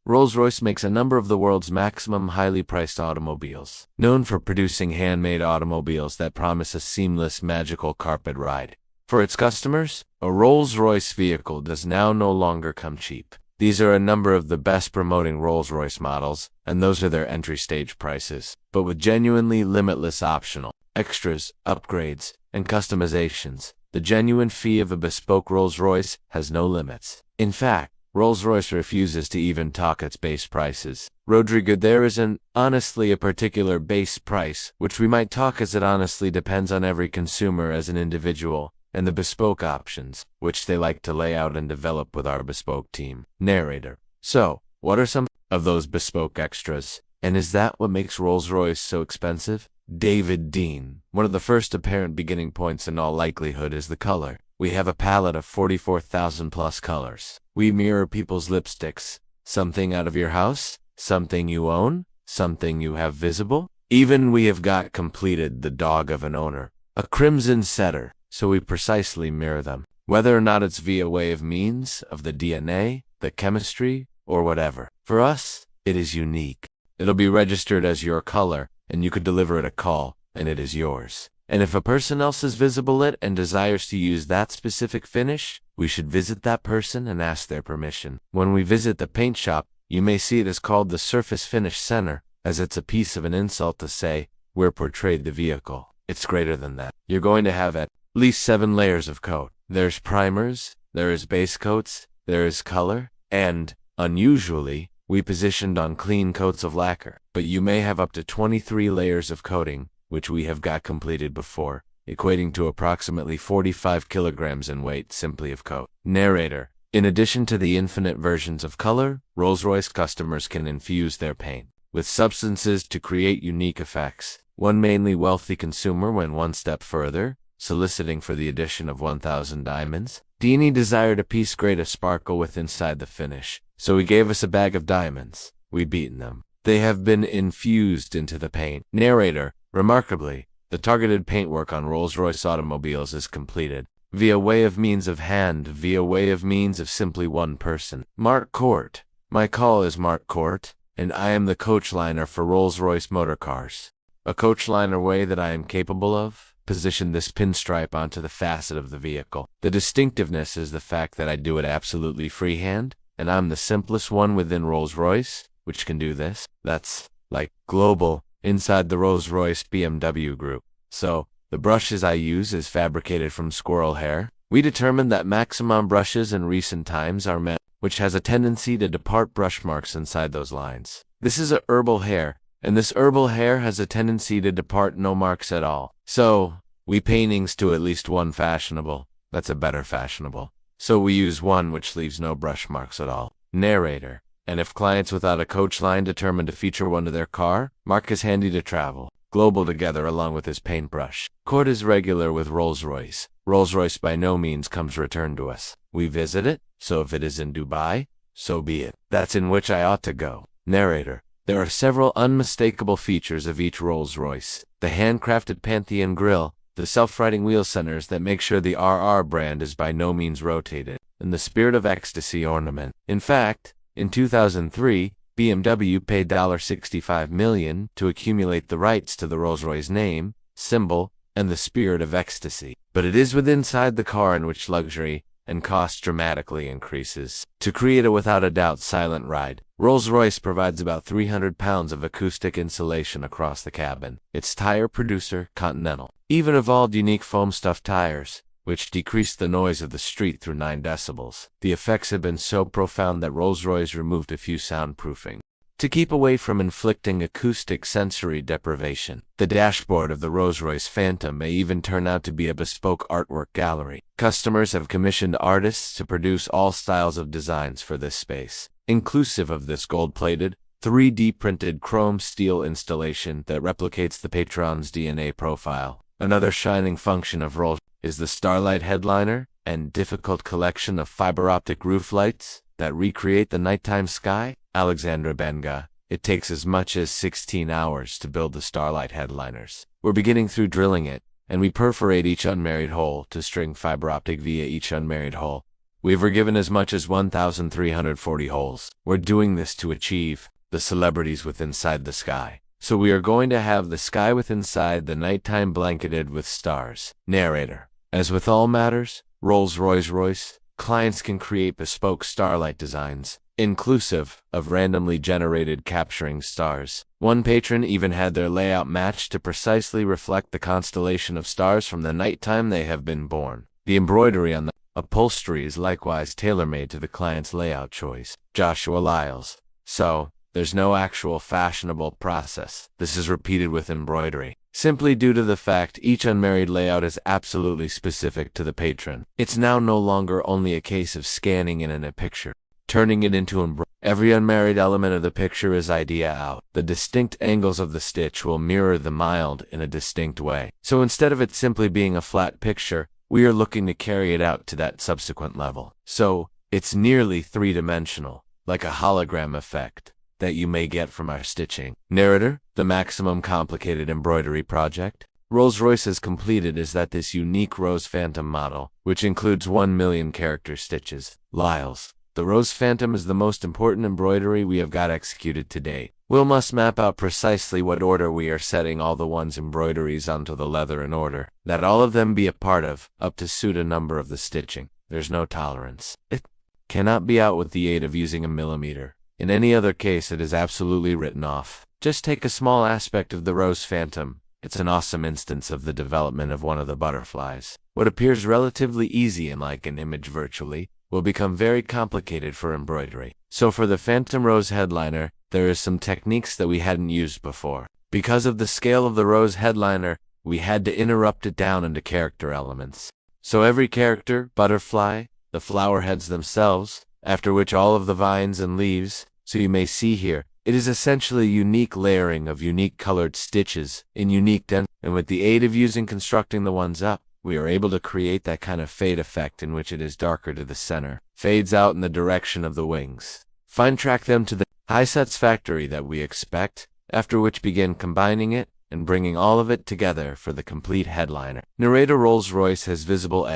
Rolls-Royce makes a number of the world's maximum highly priced automobiles, known for producing handmade automobiles that promise a seamless, magical carpet ride. For its customers, a Rolls-Royce vehicle does now no longer come cheap. These are a number of the best promoting Rolls-Royce models, and those are their entry stage prices, but with genuinely limitless optional extras, upgrades, and customizations. The genuine fee of a bespoke Rolls-Royce has no limits. In fact, Rolls-Royce refuses to even talk its base prices. Rodrigo, there isn't honestly a particular base price, which we might talk as it honestly depends on every consumer as an individual, and the bespoke options, which they like to lay out and develop with our bespoke team. Narrator. So, what are some of those bespoke extras? And is that what makes Rolls-Royce so expensive? David Dean. One of the first apparent beginning points in all likelihood is the color. We have a palette of 44,000 plus colors. We mirror people's lipsticks. Something out of your house? Something you own? Something you have visible? Even we have got completed the dog of an owner, a crimson setter, so we precisely mirror them. Whether or not it's via way of means of the DNA, the chemistry, or whatever. For us, it is unique. It'll be registered as your color, and you could deliver it a call, and it is yours. And if a person else is visible it and desires to use that specific finish, we should visit that person and ask their permission. When we visit the paint shop, you may see it is called the Surface Finish Center, as it's a piece of an insult to say, we're portrayed the vehicle. It's greater than that. You're going to have at least 7 layers of coat. There's primers, there is base coats, there is color, and, unusually, we positioned on clean coats of lacquer. But you may have up to 23 layers of coating, which we have got completed before, equating to approximately 45 kilograms in weight simply of coat. Narrator. In addition to the infinite versions of color, Rolls-Royce customers can infuse their paint with substances to create unique effects. One mainly wealthy consumer went one step further, soliciting for the addition of 1,000 diamonds. Deanie desired a piece great a sparkle with inside the finish, so he gave us a bag of diamonds. We beaten them. They have been infused into the paint. Narrator. Remarkably, the targeted paintwork on Rolls-Royce automobiles is completed, via way of means of hand, via way of means of simply one person. Mark Court. My call is Mark Court, and I am the coach liner for Rolls-Royce motor cars. A coach liner way that I am capable of? Position this pinstripe onto the facet of the vehicle. The distinctiveness is the fact that I do it absolutely freehand, and I'm the simplest one within Rolls-Royce, which can do this. That's, like, global, inside the Rolls-Royce BMW group. So, the brushes I use is fabricated from squirrel hair. We determined that Maximum brushes in recent times are meant, which has a tendency to depart brush marks inside those lines. This is a herbal hair, and this herbal hair has a tendency to depart no marks at all. So, we paintings to at least one fashionable. That's a better fashionable. So we use one which leaves no brush marks at all. Narrator. And if clients without a coach line determine to feature one to their car, Mark is handy to travel. Global together along with his paintbrush. Court is regular with Rolls-Royce. Rolls-Royce by no means comes returned to us. We visit it, so if it is in Dubai, so be it. That's in which I ought to go. Narrator. There are several unmistakable features of each Rolls-Royce. The handcrafted Pantheon grille, the self-riding wheel centers that make sure the RR brand is by no means rotated, and the Spirit of Ecstasy ornament. In fact, in 2003, BMW paid $65 million to accumulate the rights to the Rolls-Royce name, symbol, and the Spirit of Ecstasy. But it is within inside the car in which luxury and cost dramatically increases. To create a without a doubt silent ride, Rolls-Royce provides about 300 pounds of acoustic insulation across the cabin. Its tire producer, Continental, even evolved unique foam stuffed tires, which decreased the noise of the street through 9 decibels. The effects have been so profound that Rolls-Royce removed a few soundproofing to keep away from inflicting acoustic sensory deprivation. The dashboard of the Rolls-Royce Phantom may even turn out to be a bespoke artwork gallery. Customers have commissioned artists to produce all styles of designs for this space, inclusive of this gold-plated, 3D printed chrome steel installation that replicates the Patron's DNA profile. Another shining function of Rolls is the Starlight headliner and difficult collection of fiber optic roof lights that recreate the nighttime sky. Alexandra Benga. It takes as much as 16 hours to build the Starlight headliners. We're beginning through drilling it, and we perforate each unmarried hole to string fiber optic via each unmarried hole. We were given as much as 1,340 holes. We're doing this to achieve the celebrities with Inside the Sky. So we are going to have the sky with inside the nighttime blanketed with stars. Narrator. As with all matters, Rolls-Royce, clients can create bespoke starlight designs, inclusive of randomly generated capturing stars. One patron even had their layout matched to precisely reflect the constellation of stars from the nighttime they have been born. The embroidery on the upholstery is likewise tailor-made to the client's layout choice. Joshua Lyles. So, there's no actual fashionable process. This is repeated with embroidery, simply due to the fact each unmarried layout is absolutely specific to the patron. It's now no longer only a case of scanning in a picture, turning it into embroidery. Every unmarried element of the picture is idea out. The distinct angles of the stitch will mirror the mild in a distinct way. So instead of it simply being a flat picture, we are looking to carry it out to that subsequent level. So, it's nearly three-dimensional, like a hologram effect that you may get from our stitching. Narrator. The maximum complicated embroidery project Rolls-Royce has completed is that this unique Rose Phantom model, which includes 1 million character stitches. Lyles. The Rose Phantom is the most important embroidery we have got executed to date. We must map out precisely what order we are setting all the one's embroideries onto the leather in order that all of them be a part of, up to suit a number of the stitching. There's no tolerance. It cannot be out with the aid of using a millimeter. In any other case, it is absolutely written off. Just take a small aspect of the Rose Phantom. It's an awesome instance of the development of one of the butterflies. What appears relatively easy and like an image virtually will become very complicated for embroidery. So for the Phantom Rose headliner, there is some techniques that we hadn't used before. Because of the scale of the Rose headliner, we had to interrupt it down into character elements. So every character, butterfly, the flower heads themselves, after which all of the vines and leaves, so you may see here, it is essentially unique layering of unique colored stitches in unique density, and with the aid of constructing the ones up, we are able to create that kind of fade effect in which it is darker to the center, fades out in the direction of the wings. Fine track them to the high satisfactory that we expect, after which begin combining it and bringing all of it together for the complete headliner. Narrator. Rolls-Royce has visible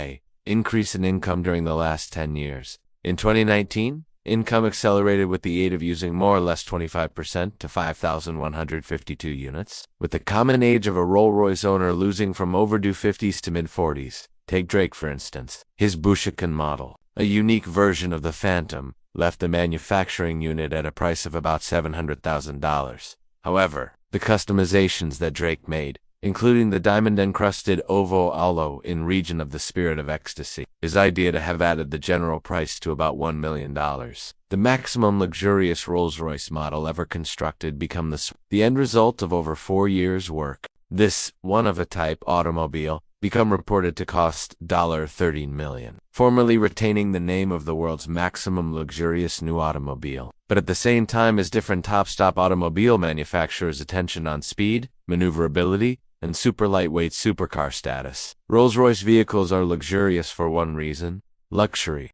increase in income during the last 10 years. In 2019, income accelerated with the aid of using more or less 25% to 5,152 units, with the common age of a Rolls-Royce owner losing from overdue 50s to mid-40s. Take Drake for instance. His Bushican model, a unique version of the Phantom, left the manufacturing unit at a price of about $700,000. However, the customizations that Drake made, including the diamond-encrusted ovo aloe in region of the Spirit of Ecstasy, his idea to have added the general price to about $1 million. The maximum luxurious Rolls-Royce model ever constructed become the end result of over 4 years' work. This one-of-a-type automobile become reported to cost $13 million, formerly retaining the name of the world's maximum luxurious new automobile. But at the same time as different top-stop automobile manufacturers' attention on speed, maneuverability, and super lightweight supercar status, Rolls-Royce vehicles are luxurious for one reason: luxury.